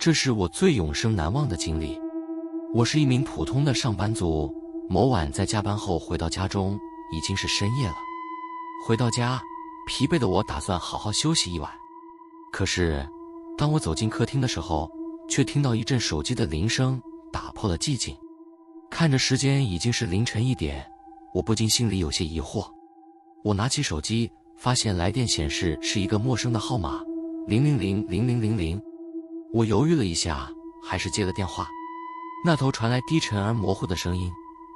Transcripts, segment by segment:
这是我最永生难忘的经历。我是一名普通的上班族，某晚在加班后回到家中，已经是深夜了。回到家，疲惫的我打算好好休息一晚。可是，当我走进客厅的时候，却听到一阵手机的铃声，打破了寂静。看着时间已经是凌晨1点，我不禁心里有些疑惑。我拿起手机，发现来电显示是一个陌生的号码，0000000。我犹豫了一下，还是接了电话。那头传来低沉而模糊的声音，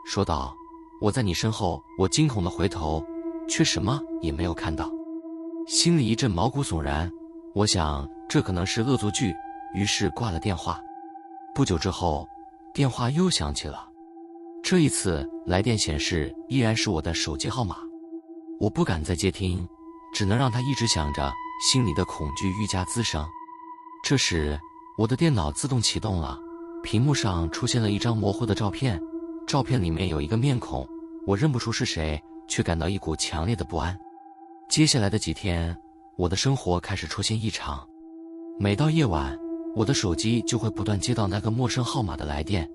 说道：“我在你身后。”我惊恐地回头，却什么也没有看到，心里一阵毛骨悚然。我想这可能是恶作剧，于是挂了电话。不久之后，电话又响起了，这一次来电显示依然是我的手机号码。我不敢再接听，只能让它一直响着，心里的恐惧愈加滋生。这时，我的电脑自动启动了，屏幕上出现了一张模糊的照片，照片里面有一个面孔，我认不出是谁，却感到一股强烈的不安。接下来的几天，我的生活开始出现异常。每到夜晚，我的手机就会不断接到那个陌生号码的来电，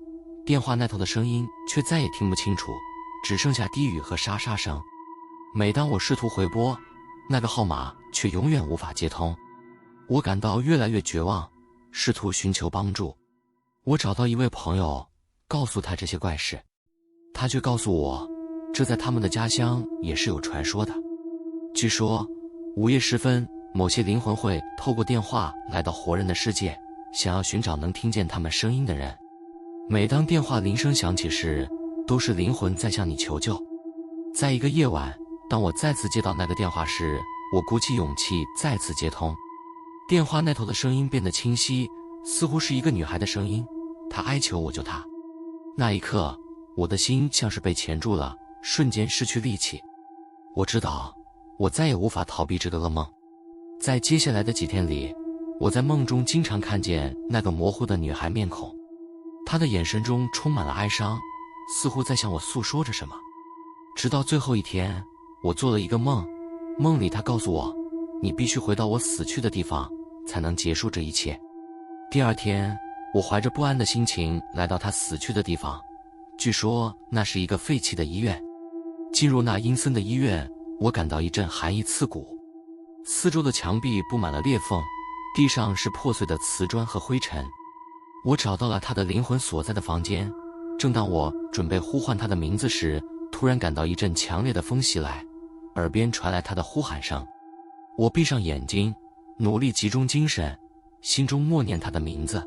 电话那头的声音却再也听不清楚，只剩下低语和沙沙声。每当我试图回拨，那个号码却永远无法接通。我感到越来越绝望，试图寻求帮助。我找到一位朋友，告诉他这些怪事，他却告诉我，这在他们的家乡也是有传说的。据说，午夜时分，某些灵魂会透过电话来到活人的世界，想要寻找能听见他们声音的人。每当电话铃声响起时，都是灵魂在向你求救。在一个夜晚，当我再次接到那个电话时，我鼓起勇气再次接通。电话那头的声音变得清晰，似乎是一个女孩的声音，她哀求我救她。那一刻，我的心像是被钳住了，瞬间失去力气。我知道，我再也无法逃避这个噩梦。在接下来的几天里，我在梦中经常看见那个模糊的女孩面孔，她的眼神中充满了哀伤，似乎在向我诉说着什么。直到最后一天，我做了一个梦，梦里她告诉我，你必须回到我死去的地方，才能结束这一切。第二天，我怀着不安的心情来到她死去的地方，据说那是一个废弃的医院。进入那阴森的医院，我感到一阵寒意刺骨，四周的墙壁布满了裂缝，地上是破碎的瓷砖和灰尘。我找到了她的灵魂所在的房间，正当我准备呼唤她的名字时，突然感到一阵强烈的风袭来，耳边传来她的呼喊声。我闭上眼睛，努力集中精神，心中默念她的名字。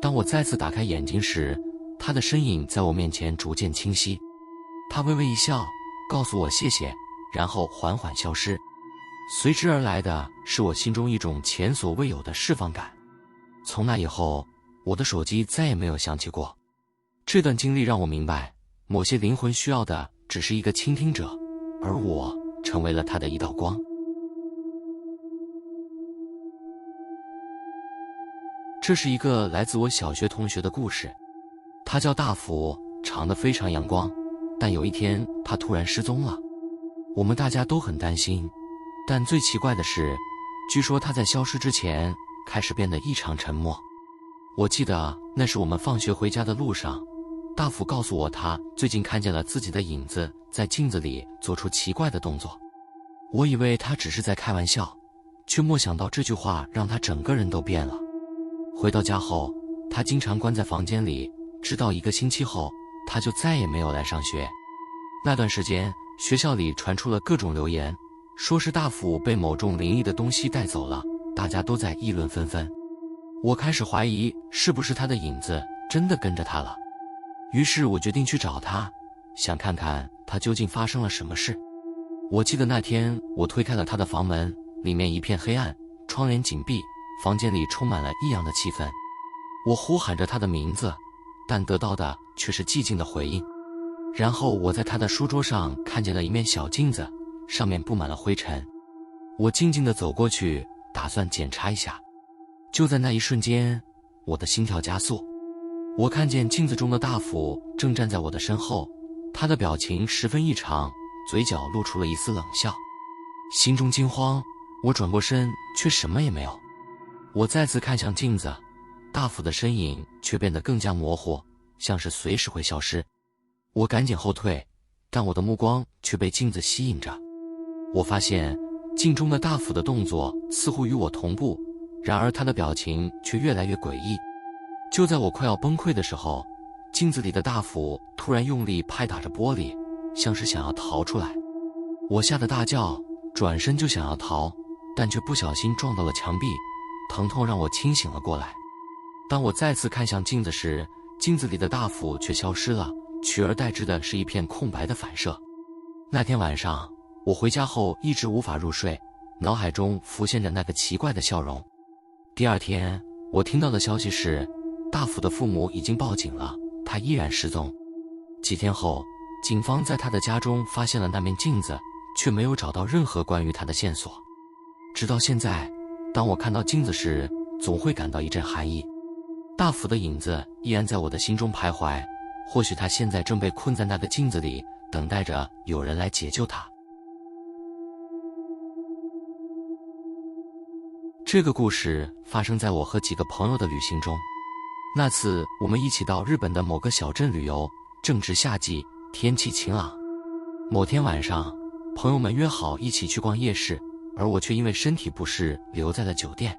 当我再次打开眼睛时，她的身影在我面前逐渐清晰。她微微一笑，告诉我谢谢，然后缓缓消失。随之而来的是我心中一种前所未有的释放感。从那以后，我的手机再也没有响起过。这段经历让我明白，某些灵魂需要的只是一个倾听者，而我成为了他的一道光。这是一个来自我小学同学的故事，他叫大福，长得非常阳光，但有一天他突然失踪了。我们大家都很担心，但最奇怪的是，据说他在消失之前开始变得异常沉默。我记得那是我们放学回家的路上，大福告诉我他最近看见了自己的影子在镜子里做出奇怪的动作。我以为他只是在开玩笑，却没想到这句话让他整个人都变了。回到家后，他经常关在房间里，直到1个星期后，他就再也没有来上学。那段时间，学校里传出了各种流言，说是大福被某种灵异的东西带走了，大家都在议论纷纷。我开始怀疑是不是他的影子真的跟着他了，于是我决定去找他，想看看他究竟发生了什么事。我记得那天我推开了他的房门，里面一片黑暗，窗帘紧闭，房间里充满了异样的气氛。我呼喊着他的名字，但得到的却是寂静的回应。然后我在他的书桌上看见了一面小镜子，上面布满了灰尘。我静静地走过去，打算检查一下。就在那一瞬间，我的心跳加速。我看见镜子中的大福正站在我的身后，他的表情十分异常，嘴角露出了一丝冷笑。心中惊慌，我转过身，却什么也没有。我再次看向镜子，大斧的身影却变得更加模糊，像是随时会消失。我赶紧后退，但我的目光却被镜子吸引着。我发现镜中的大斧的动作似乎与我同步，然而他的表情却越来越诡异。就在我快要崩溃的时候，镜子里的大斧突然用力拍打着玻璃，像是想要逃出来。我吓得大叫，转身就想要逃，但却不小心撞到了墙壁，疼痛让我清醒了过来。当我再次看向镜子时，镜子里的大斧却消失了，取而代之的是一片空白的反射。那天晚上，我回家后一直无法入睡，脑海中浮现着那个奇怪的笑容。第二天，我听到的消息是，大斧的父母已经报警了，他依然失踪。几天后，警方在他的家中发现了那面镜子，却没有找到任何关于他的线索。直到现在，当我看到镜子时，总会感到一阵寒意。大斧的影子依然在我的心中徘徊，或许他现在正被困在那个镜子里，等待着有人来解救他。这个故事发生在我和几个朋友的旅行中。那次我们一起到日本的某个小镇旅游，正值夏季，天气晴朗。某天晚上，朋友们约好一起去逛夜市，而我却因为身体不适留在了酒店。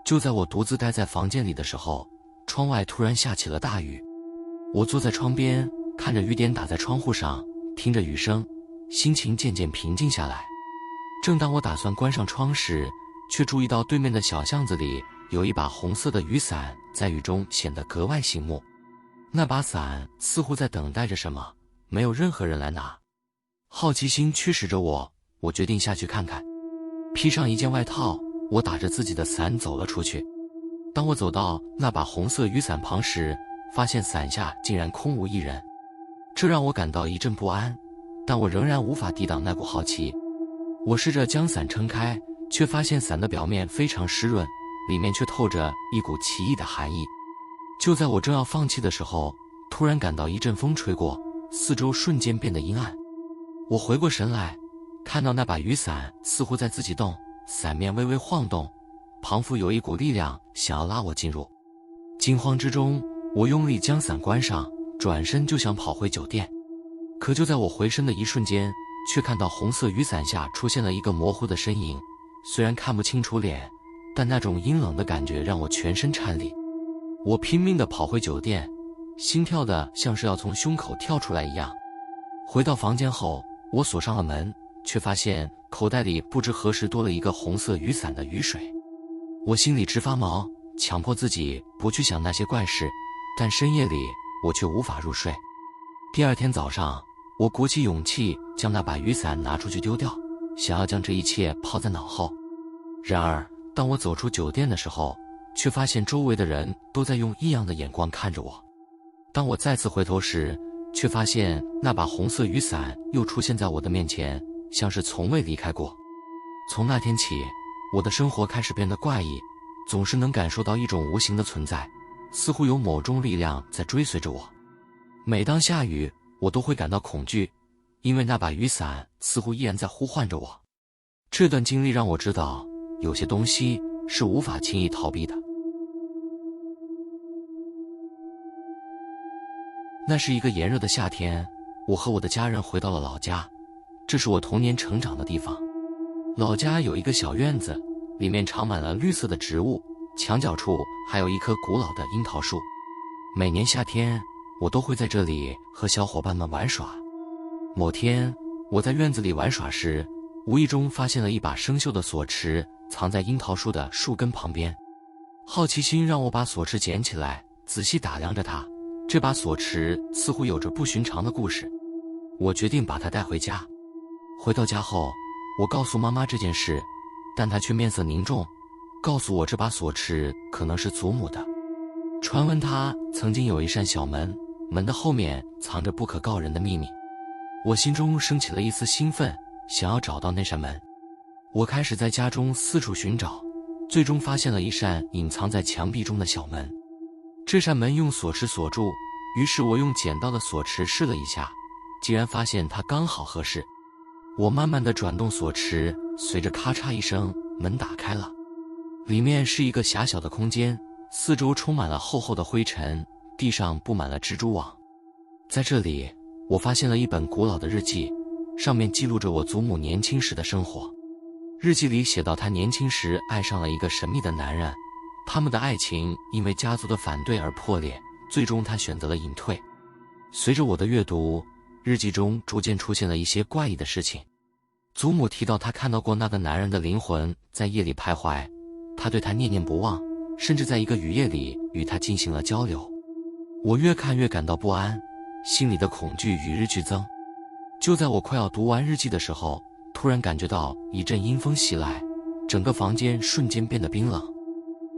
就在我独自待在房间里的时候，窗外突然下起了大雨。我坐在窗边，看着雨点打在窗户上，听着雨声，心情渐渐平静下来。正当我打算关上窗时，却注意到对面的小巷子里有一把红色的雨伞，在雨中显得格外醒目。那把伞似乎在等待着什么，没有任何人来拿。好奇心驱使着我，我决定下去看看。披上一件外套，我打着自己的伞走了出去。当我走到那把红色雨伞旁时，发现伞下竟然空无一人，这让我感到一阵不安，但我仍然无法抵挡那股好奇。我试着将伞撑开，却发现伞的表面非常湿润，里面却透着一股奇异的寒意。就在我正要放弃的时候，突然感到一阵风吹过，四周瞬间变得阴暗。我回过神来，看到那把雨伞似乎在自己动，伞面微微晃动，仿佛有一股力量想要拉我进入。惊慌之中，我用力将伞关上，转身就想跑回酒店。可就在我回身的一瞬间，却看到红色雨伞下出现了一个模糊的身影，虽然看不清楚脸，但那种阴冷的感觉让我全身颤栗。我拼命地跑回酒店，心跳的像是要从胸口跳出来一样。回到房间后，我锁上了门，却发现口袋里不知何时多了一个红色雨伞的雨水。我心里直发毛，强迫自己不去想那些怪事，但深夜里我却无法入睡。第二天早上，我鼓起勇气将那把雨伞拿出去丢掉，想要将这一切抛在脑后。然而当我走出酒店的时候，却发现周围的人都在用异样的眼光看着我。当我再次回头时，却发现那把红色雨伞又出现在我的面前，像是从未离开过。从那天起，我的生活开始变得怪异，总是能感受到一种无形的存在，似乎有某种力量在追随着我。每当下雨，我都会感到恐惧，因为那把雨伞似乎依然在呼唤着我。这段经历让我知道，有些东西是无法轻易逃避的。那是一个炎热的夏天，我和我的家人回到了老家，这是我童年成长的地方。老家有一个小院子，里面长满了绿色的植物，墙角处还有一棵古老的樱桃树。每年夏天，我都会在这里和小伙伴们玩耍。某天，我在院子里玩耍时，无意中发现了一把生锈的锁匙，藏在樱桃树的树根旁边。好奇心让我把锁匙捡起来，仔细打量着它。这把锁匙似乎有着不寻常的故事，我决定把它带回家。回到家后，我告诉妈妈这件事，但她却面色凝重，告诉我这把锁匙可能是祖母的。传闻它曾经有一扇小门，门的后面藏着不可告人的秘密。我心中升起了一丝兴奋，想要找到那扇门。我开始在家中四处寻找，最终发现了一扇隐藏在墙壁中的小门。这扇门用锁匙锁住，于是我用捡到的锁匙试了一下，竟然发现它刚好合适。我慢慢地转动锁匙，随着咔嚓一声，门打开了。里面是一个狭小的空间，四周充满了厚厚的灰尘，地上布满了蜘蛛网。在这里，我发现了一本古老的日记，上面记录着我祖母年轻时的生活。日记里写到，她年轻时爱上了一个神秘的男人，他们的爱情因为家族的反对而破裂，最终她选择了隐退。随着我的阅读，日记中逐渐出现了一些怪异的事情。祖母提到她看到过那个男人的灵魂在夜里徘徊，她对他念念不忘，甚至在一个雨夜里与他进行了交流。我越看越感到不安，心里的恐惧与日俱增。就在我快要读完日记的时候，突然感觉到一阵阴风袭来，整个房间瞬间变得冰冷。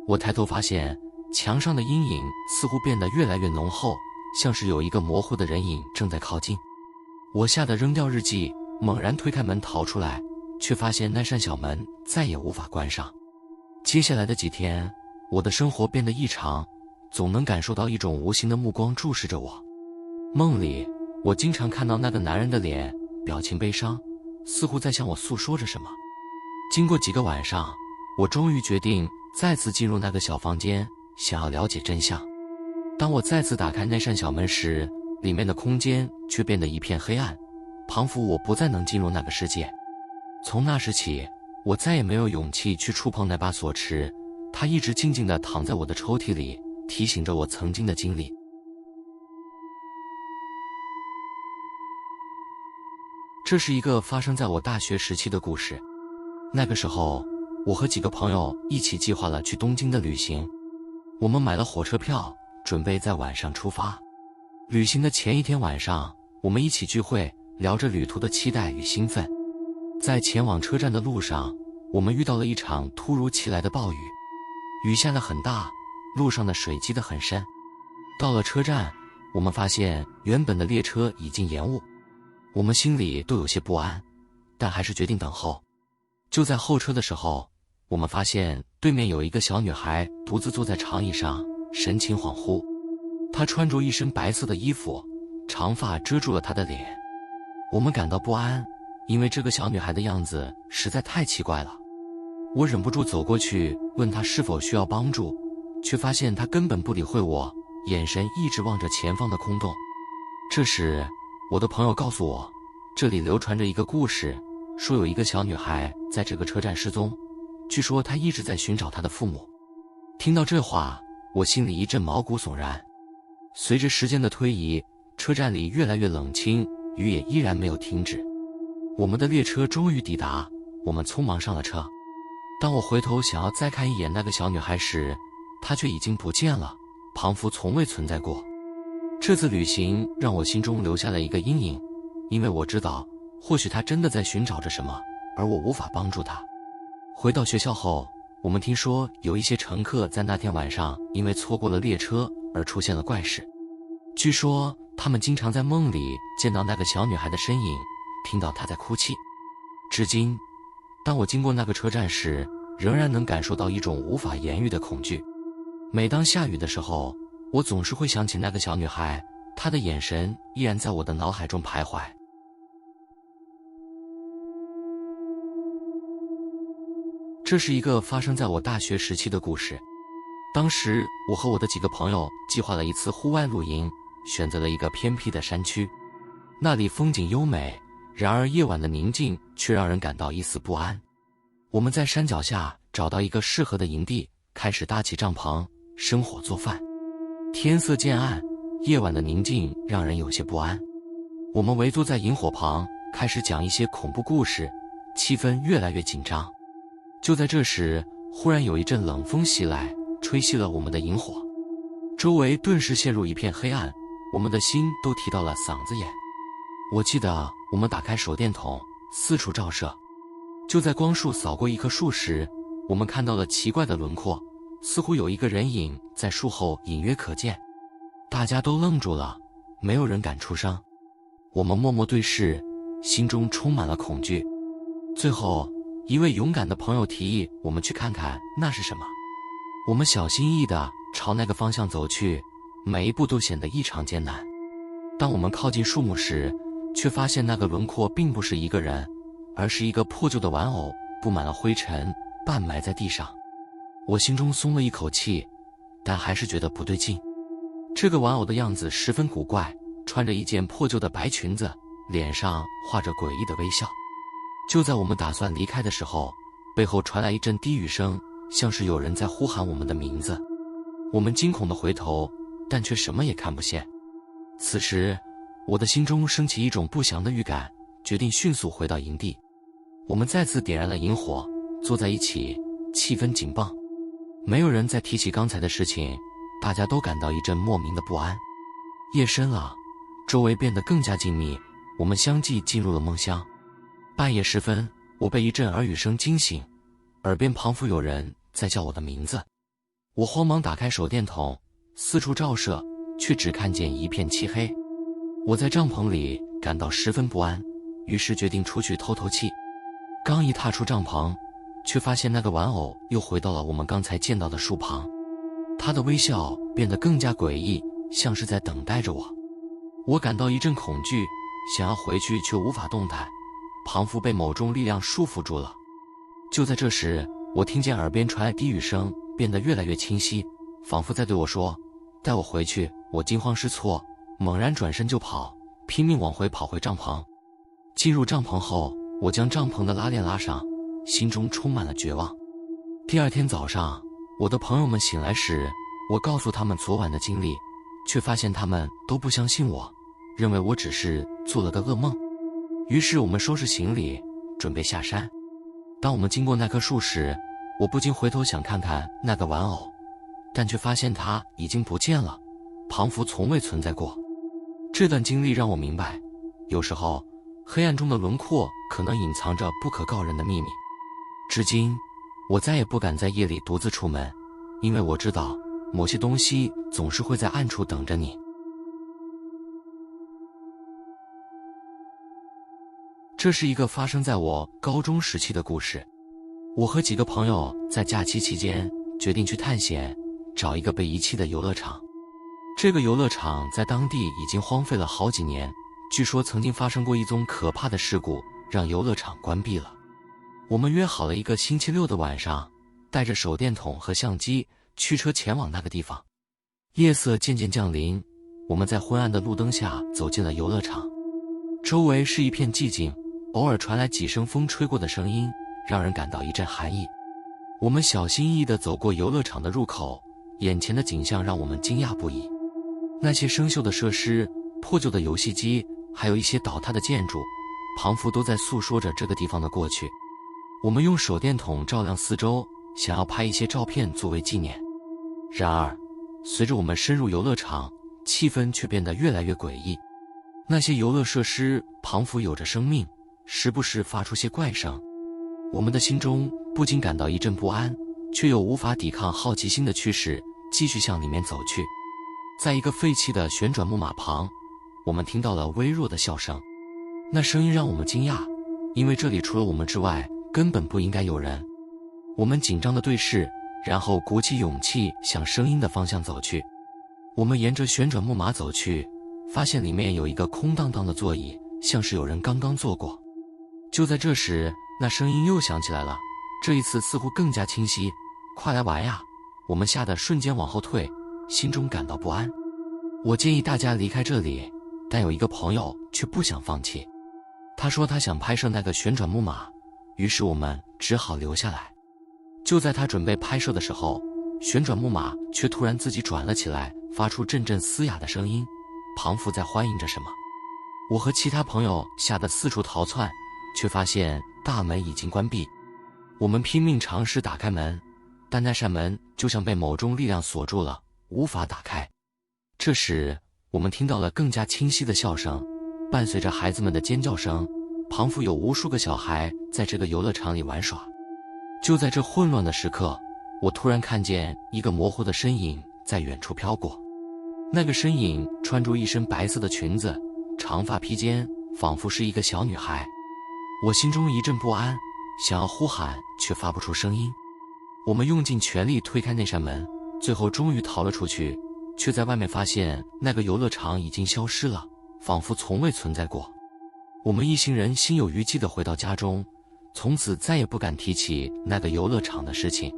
我抬头发现墙上的阴影似乎变得越来越浓厚，像是有一个模糊的人影正在靠近。我吓得扔掉日记，猛然推开门逃出来，却发现那扇小门再也无法关上。接下来的几天，我的生活变得异常，总能感受到一种无形的目光注视着我。梦里，我经常看到那个男人的脸，表情悲伤，似乎在向我诉说着什么。经过几个晚上，我终于决定再次进入那个小房间，想要了解真相。当我再次打开那扇小门时，里面的空间却变得一片黑暗，仿佛我不再能进入那个世界。从那时起，我再也没有勇气去触碰那把锁匙，它一直静静地躺在我的抽屉里，提醒着我曾经的经历。这是一个发生在我大学时期的故事。那个时候，我和几个朋友一起计划了去东京的旅行。我们买了火车票，准备在晚上出发。旅行的前一天晚上，我们一起聚会，聊着旅途的期待与兴奋。在前往车站的路上，我们遇到了一场突如其来的暴雨，雨下得很大，路上的水积得很深。到了车站，我们发现原本的列车已经延误，我们心里都有些不安，但还是决定等候。就在候车的时候，我们发现对面有一个小女孩独自坐在长椅上，神情恍惚。她穿着一身白色的衣服，长发遮住了她的脸。我们感到不安，因为这个小女孩的样子实在太奇怪了。我忍不住走过去问她是否需要帮助，却发现她根本不理会我，眼神一直望着前方的空洞。这时，我的朋友告诉我，这里流传着一个故事，说有一个小女孩在这个车站失踪，据说她一直在寻找她的父母。听到这话，我心里一阵毛骨悚然。随着时间的推移，车站里越来越冷清，雨也依然没有停止。我们的列车终于抵达，我们匆忙上了车。当我回头想要再看一眼那个小女孩时，她却已经不见了，仿佛从未存在过。这次旅行让我心中留下了一个阴影，因为我知道，或许她真的在寻找着什么，而我无法帮助她。回到学校后，我们听说有一些乘客在那天晚上因为错过了列车而出现了怪事。据说他们经常在梦里见到那个小女孩的身影，听到她在哭泣。至今，当我经过那个车站时，仍然能感受到一种无法言喻的恐惧。每当下雨的时候，我总是会想起那个小女孩，她的眼神依然在我的脑海中徘徊。这是一个发生在我大学时期的故事。当时我和我的几个朋友计划了一次户外露营，选择了一个偏僻的山区，那里风景优美，然而夜晚的宁静却让人感到一丝不安。我们在山脚下找到一个适合的营地，开始搭起帐篷，生火做饭。天色渐暗，夜晚的宁静让人有些不安。我们围坐在萤火旁，开始讲一些恐怖故事，气氛越来越紧张。就在这时，忽然有一阵冷风袭来，吹熄了我们的萤火，周围顿时陷入一片黑暗，我们的心都提到了嗓子眼。我记得我们打开手电筒，四处照射。就在光束扫过一棵树时，我们看到了奇怪的轮廓，似乎有一个人影在树后隐约可见。大家都愣住了，没有人敢出声。我们默默对视，心中充满了恐惧。最后，一位勇敢的朋友提议我们去看看那是什么。我们小心翼翼地朝那个方向走去，每一步都显得异常艰难。当我们靠近树木时，却发现那个轮廓并不是一个人，而是一个破旧的玩偶，布满了灰尘，半埋在地上。我心中松了一口气，但还是觉得不对劲。这个玩偶的样子十分古怪，穿着一件破旧的白裙子，脸上画着诡异的微笑。就在我们打算离开的时候，背后传来一阵低语声，像是有人在呼喊我们的名字。我们惊恐地回头，但却什么也看不见。此时，我的心中升起一种不祥的预感，决定迅速回到营地。我们再次点燃了萤火，坐在一起，气氛紧绷。没有人再提起刚才的事情，大家都感到一阵莫名的不安。夜深了，周围变得更加静谧，我们相继进入了梦乡。半夜时分，我被一阵耳语声惊醒，耳边仿佛有人在叫我的名字。我慌忙打开手电筒，四处照射，却只看见一片漆黑。我在帐篷里感到十分不安，于是决定出去透透气。刚一踏出帐篷，却发现那个玩偶又回到了我们刚才见到的树旁。他的微笑变得更加诡异，像是在等待着我。我感到一阵恐惧，想要回去却无法动弹，仿佛被某种力量束缚住了。就在这时，我听见耳边传来低语声，变得越来越清晰，仿佛在对我说：“带我回去。”我惊慌失措，猛然转身就跑，拼命往回跑回帐篷。进入帐篷后，我将帐篷的拉链拉上，心中充满了绝望。第二天早上，我的朋友们醒来时，我告诉他们昨晚的经历，却发现他们都不相信我，认为我只是做了个噩梦。于是我们收拾行李，准备下山。当我们经过那棵树时，我不禁回头想看看那个玩偶，但却发现它已经不见了，仿佛从未存在过。这段经历让我明白，有时候黑暗中的轮廓可能隐藏着不可告人的秘密。至今，我再也不敢在夜里独自出门，因为我知道某些东西总是会在暗处等着你。这是一个发生在我高中时期的故事。我和几个朋友在假期期间决定去探险，找一个被遗弃的游乐场。这个游乐场在当地已经荒废了好几年，据说曾经发生过一宗可怕的事故，让游乐场关闭了。我们约好了一个星期六的晚上，带着手电筒和相机驱车前往那个地方。夜色渐渐降临，我们在昏暗的路灯下走进了游乐场。周围是一片寂静，偶尔传来几声风吹过的声音，让人感到一阵寒意。我们小心翼翼地走过游乐场的入口，眼前的景象让我们惊讶不已。那些生锈的设施、破旧的游戏机，还有一些倒塌的建筑，仿佛都在诉说着这个地方的过去。我们用手电筒照亮四周，想要拍一些照片作为纪念。然而，随着我们深入游乐场，气氛却变得越来越诡异。那些游乐设施仿佛有着生命，时不时发出些怪声。我们的心中不禁感到一阵不安，却又无法抵抗好奇心的驱使，继续向里面走去。在一个废弃的旋转木马旁，我们听到了微弱的笑声。那声音让我们惊讶，因为这里除了我们之外，根本不应该有人。我们紧张地对视，然后鼓起勇气向声音的方向走去。我们沿着旋转木马走去，发现里面有一个空荡荡的座椅，像是有人刚刚坐过。就在这时，那声音又响起来了，这一次似乎更加清晰：“快来玩呀！”我们吓得瞬间往后退，心中感到不安。我建议大家离开这里，但有一个朋友却不想放弃。他说他想拍摄那个旋转木马，于是我们只好留下来。就在他准备拍摄的时候，旋转木马却突然自己转了起来，发出阵阵嘶哑的声音，仿佛在欢迎着什么。我和其他朋友吓得四处逃窜，却发现大门已经关闭。我们拼命尝试打开门，但那扇门就像被某种力量锁住了，无法打开。这时，我们听到了更加清晰的笑声，伴随着孩子们的尖叫声，仿佛有无数个小孩在这个游乐场里玩耍。就在这混乱的时刻，我突然看见一个模糊的身影在远处飘过。那个身影穿着一身白色的裙子，长发披肩，仿佛是一个小女孩。我心中一阵不安，想要呼喊，却发不出声音。我们用尽全力推开那扇门，最后终于逃了出去，却在外面发现那个游乐场已经消失了，仿佛从未存在过。我们一行人心有余悸地回到家中，从此再也不敢提起那个游乐场的事情。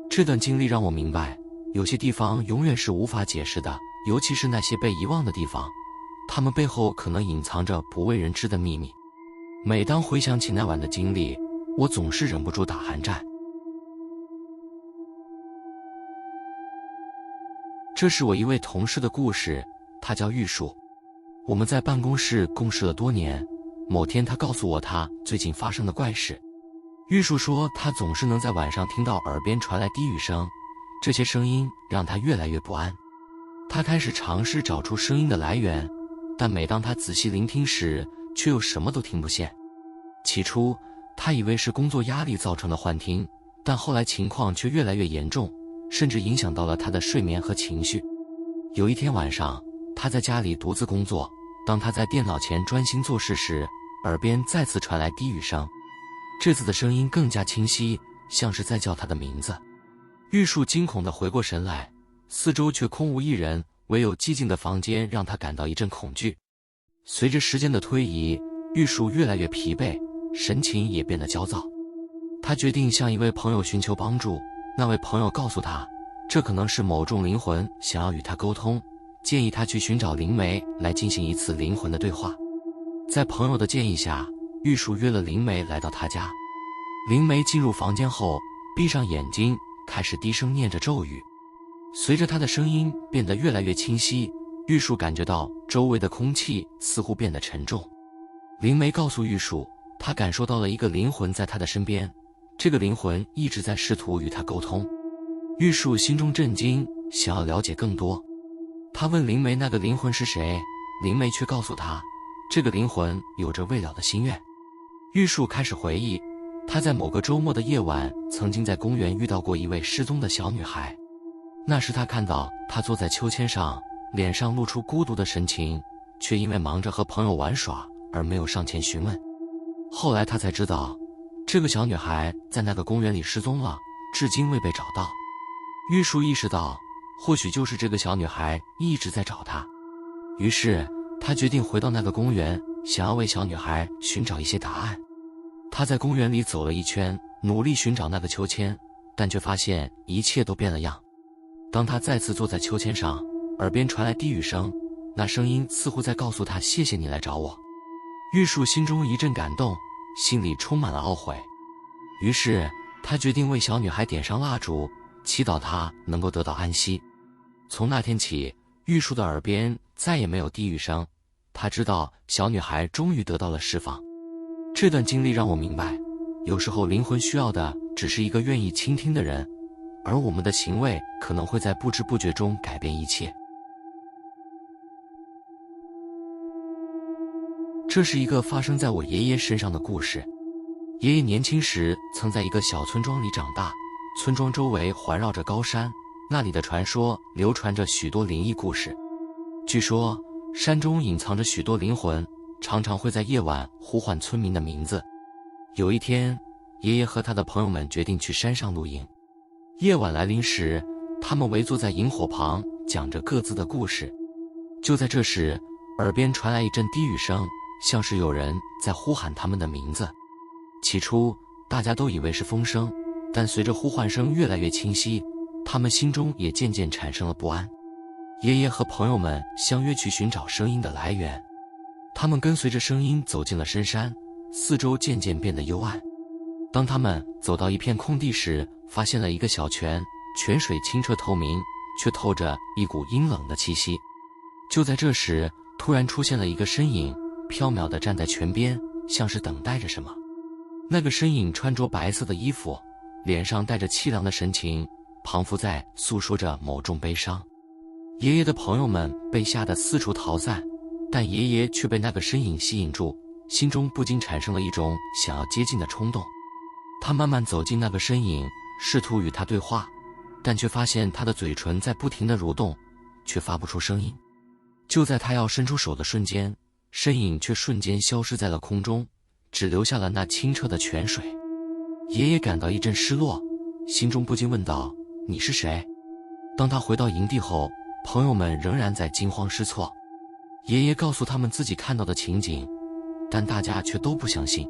这段经历让我明白，有些地方永远是无法解释的，尤其是那些被遗忘的地方，它们背后可能隐藏着不为人知的秘密。每当回想起那晚的经历，我总是忍不住打寒战。这是我一位同事的故事，他叫玉树。我们在办公室共事了多年，某天他告诉我他最近发生的怪事。玉树说他总是能在晚上听到耳边传来低语声，这些声音让他越来越不安。他开始尝试找出声音的来源，但每当他仔细聆听时，却又什么都听不见。起初他以为是工作压力造成的幻听，但后来情况却越来越严重，甚至影响到了他的睡眠和情绪。有一天晚上，他在家里独自工作，当他在电脑前专心做事时，耳边再次传来低语声，这次的声音更加清晰，像是在叫他的名字。玉树惊恐地回过神来，四周却空无一人，唯有寂静的房间让他感到一阵恐惧。随着时间的推移，玉树越来越疲惫，神情也变得焦躁。他决定向一位朋友寻求帮助，那位朋友告诉他，这可能是某种灵魂想要与他沟通，建议他去寻找灵媒来进行一次灵魂的对话。在朋友的建议下，玉树约了灵媒来到他家。灵媒进入房间后，闭上眼睛，开始低声念着咒语。随着他的声音变得越来越清晰，玉树感觉到周围的空气似乎变得沉重。灵媒告诉玉树，他感受到了一个灵魂在他的身边，这个灵魂一直在试图与他沟通。玉树心中震惊，想要了解更多。他问灵媒那个灵魂是谁，灵媒却告诉他，这个灵魂有着未了的心愿。玉树开始回忆，他在某个周末的夜晚曾经在公园遇到过一位失踪的小女孩。那时他看到她坐在秋千上，脸上露出孤独的神情，却因为忙着和朋友玩耍而没有上前询问。后来他才知道，这个小女孩在那个公园里失踪了，至今未被找到。玉树意识到，或许就是这个小女孩一直在找他。于是他决定回到那个公园，想要为小女孩寻找一些答案。他在公园里走了一圈，努力寻找那个秋千，但却发现一切都变了样。当他再次坐在秋千上，耳边传来低语声，那声音似乎在告诉他，谢谢你来找我。玉树心中一阵感动，心里充满了懊悔。于是他决定为小女孩点上蜡烛，祈祷她能够得到安息。从那天起，玉树的耳边再也没有低语声，他知道小女孩终于得到了释放。这段经历让我明白，有时候灵魂需要的只是一个愿意倾听的人，而我们的行为可能会在不知不觉中改变一切。这是一个发生在我爷爷身上的故事。爷爷年轻时曾在一个小村庄里长大，村庄周围环绕着高山，那里的传说流传着许多灵异故事。据说山中隐藏着许多灵魂，常常会在夜晚呼唤村民的名字。有一天，爷爷和他的朋友们决定去山上露营。夜晚来临时，他们围坐在萤火旁，讲着各自的故事。就在这时，耳边传来一阵低语声，像是有人在呼喊他们的名字。起初大家都以为是风声，但随着呼唤声越来越清晰，他们心中也渐渐产生了不安。爷爷和朋友们相约去寻找声音的来源。他们跟随着声音走进了深山，四周渐渐变得幽暗。当他们走到一片空地时，发现了一个小泉，泉水清澈透明，却透着一股阴冷的气息。就在这时，突然出现了一个身影，飘渺地站在泉边，像是等待着什么。那个身影穿着白色的衣服，脸上带着凄凉的神情，仿佛在诉说着某种悲伤。爷爷的朋友们被吓得四处逃散，但爷爷却被那个身影吸引住，心中不禁产生了一种想要接近的冲动。他慢慢走近那个身影，试图与他对话，但却发现他的嘴唇在不停地蠕动，却发不出声音。就在他要伸出手的瞬间，身影却瞬间消失在了空中，只留下了那清澈的泉水。爷爷感到一阵失落，心中不禁问道：你是谁？当他回到营地后，朋友们仍然在惊慌失措。爷爷告诉他们自己看到的情景，但大家却都不相信。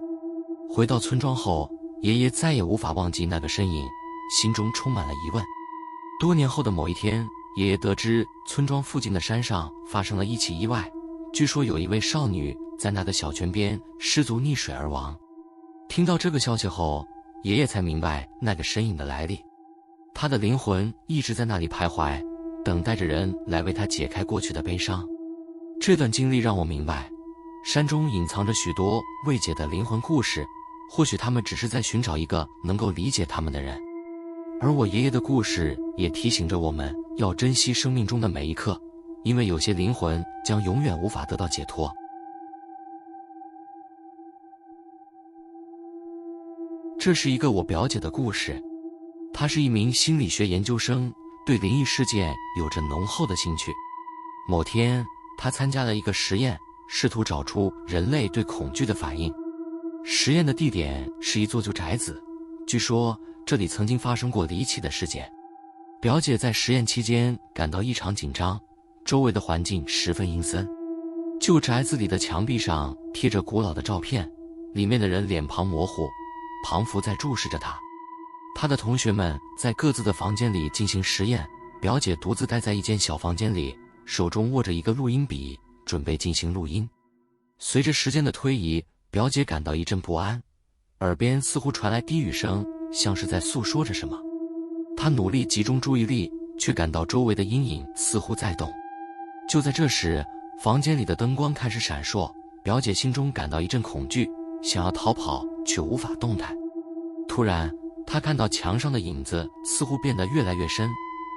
回到村庄后，爷爷再也无法忘记那个身影，心中充满了疑问。多年后的某一天，爷爷得知村庄附近的山上发生了一起意外，据说有一位少女在那个小泉边失足溺水而亡。听到这个消息后，爷爷才明白那个身影的来历。他的灵魂一直在那里徘徊，等待着人来为他解开过去的悲伤。这段经历让我明白，山中隐藏着许多未解的灵魂故事，或许他们只是在寻找一个能够理解他们的人。而我爷爷的故事也提醒着我们要珍惜生命中的每一刻，因为有些灵魂将永远无法得到解脱。这是一个我表姐的故事，她是一名心理学研究生，对灵异事件有着浓厚的兴趣。某天，她参加了一个实验，试图找出人类对恐惧的反应。实验的地点是一座旧宅子，据说这里曾经发生过离奇的事件。表姐在实验期间感到异常紧张，周围的环境十分阴森。旧宅子里的墙壁上贴着古老的照片，里面的人脸庞模糊，彷佛在注视着她。她的同学们在各自的房间里进行实验，表姐独自待在一间小房间里，手中握着一个录音笔，准备进行录音。随着时间的推移，表姐感到一阵不安，耳边似乎传来低语声，像是在诉说着什么。她努力集中注意力，却感到周围的阴影似乎在动。就在这时，房间里的灯光开始闪烁，表姐心中感到一阵恐惧，想要逃跑却无法动弹。突然，她看到墙上的影子似乎变得越来越深，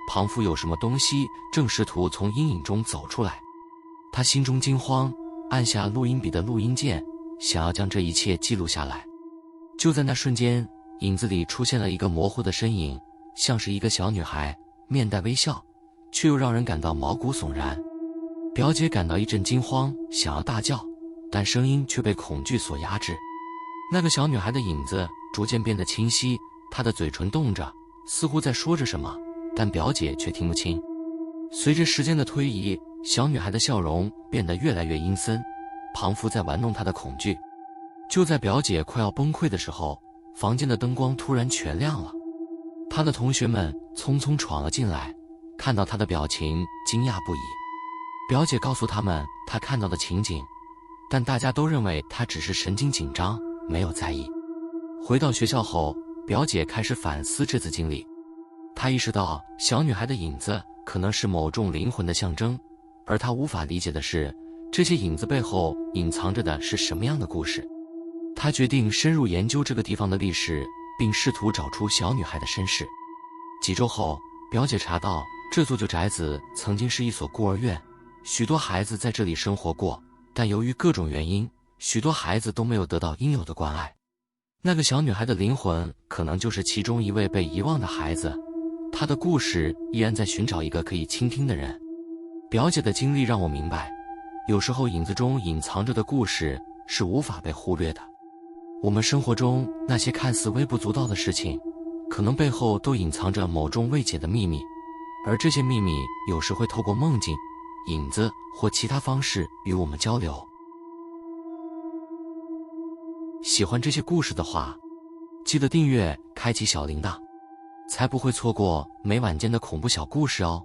彷佛有什么东西正试图从阴影中走出来。她心中惊慌，按下录音笔的录音键，想要将这一切记录下来。就在那瞬间，影子里出现了一个模糊的身影，像是一个小女孩，面带微笑，却又让人感到毛骨悚然。表姐感到一阵惊慌，想要大叫，但声音却被恐惧所压制。那个小女孩的影子逐渐变得清晰，她的嘴唇动着，似乎在说着什么，但表姐却听不清。随着时间的推移，小女孩的笑容变得越来越阴森，彷佛在玩弄她的恐惧。就在表姐快要崩溃的时候，房间的灯光突然全亮了。她的同学们匆匆闯了进来，看到她的表情惊讶不已。表姐告诉他们她看到的情景，但大家都认为她只是神经紧张，没有在意。回到学校后，表姐开始反思这次经历。她意识到小女孩的影子可能是某种灵魂的象征，而她无法理解的是，这些影子背后隐藏着的是什么样的故事。她决定深入研究这个地方的历史，并试图找出小女孩的身世。几周后，表姐查到这座旧宅子曾经是一所孤儿院，许多孩子在这里生活过，但由于各种原因，许多孩子都没有得到应有的关爱。那个小女孩的灵魂可能就是其中一位被遗忘的孩子，她的故事依然在寻找一个可以倾听的人。表姐的经历让我明白，有时候影子中隐藏着的故事是无法被忽略的。我们生活中那些看似微不足道的事情，可能背后都隐藏着某种未解的秘密，而这些秘密有时会透过梦境、影子或其他方式与我们交流。喜欢这些故事的话，记得订阅，开启小铃铛，才不会错过每晚间的恐怖小故事哦。